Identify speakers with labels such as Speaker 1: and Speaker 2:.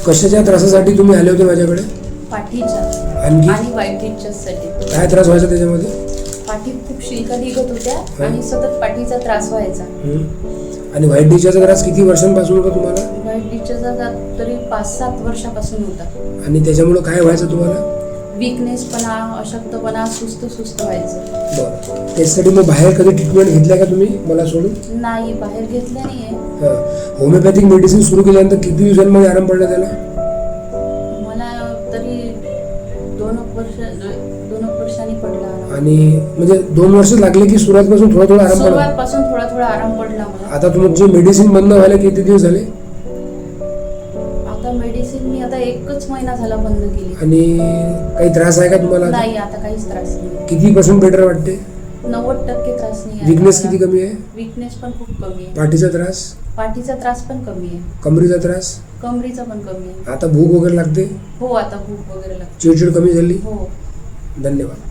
Speaker 1: कशाच्या त्रासासाठी तुम्ही आले होते माझ्याकडे?
Speaker 2: पाठीच्या
Speaker 1: आणखी
Speaker 2: आणि व्हाईट टिचर्ससाठी.
Speaker 1: काय त्रास व्हायचा त्याच्यामध्ये?
Speaker 2: पाठीत खूप शिलका निघत होत्या आणि सतत पाठीचा त्रास व्हायचा.
Speaker 1: आणि व्हाईट डिशचा त्रास किती वर्षांपासून होता तुम्हाला?
Speaker 2: व्हाईट टिचर्सचा तरी 5-7 वर्षापासून होता.
Speaker 1: आणि त्याच्यामुळे काय व्हायचं तुम्हाला?
Speaker 2: वीकनेसपणा, अशक्तपणा, सुस्त व्हायचं.
Speaker 1: बरं, त्याच्यासाठी मग बाहेर कधी ट्रीटमेंट घेतल्या का तुम्ही मला सोडून?
Speaker 2: नाही, बाहेर घेतलं नाहीये.
Speaker 1: होमिओपॅथिक मेडिसिन सुरू केल्यानंतर किती दिवसांमध्ये आराम पडला त्याला?
Speaker 2: मला तरी 2 वर्षांनी पडला आराम.
Speaker 1: आणि म्हणजे 2 वर्ष लागले की सुरुवातपासून थोडा आराम पडला?
Speaker 2: सुरुवातपासून थोडा आराम पडला मला.
Speaker 1: आता तुमची मेडिसिन बंद व्हायला किती दिवस झाले?
Speaker 2: आता मेडिसिन मी आता 1 महिना झाला बंद केली.
Speaker 1: आणि काही त्रास आहे का तुम्हाला?
Speaker 2: नाही, आता काहीच त्रास नाही.
Speaker 1: किती% बेटर वाटते?
Speaker 2: 90% त्रास नाही.
Speaker 1: वीकनेस किती कमी आहे?
Speaker 2: वीकनेस पण खूप कमी आहे.
Speaker 1: पाठीचा त्रास?
Speaker 2: पाठीचा त्रास पण कमी आहे.
Speaker 1: कमरीचा त्रास?
Speaker 2: कमरीचा पण कमी आहे.
Speaker 1: आता भूक वगैरे लागते?
Speaker 2: हो, आता भूक वगैरे लागते.
Speaker 1: चिडचिड कमी झाली?
Speaker 2: हो.
Speaker 1: धन्यवाद.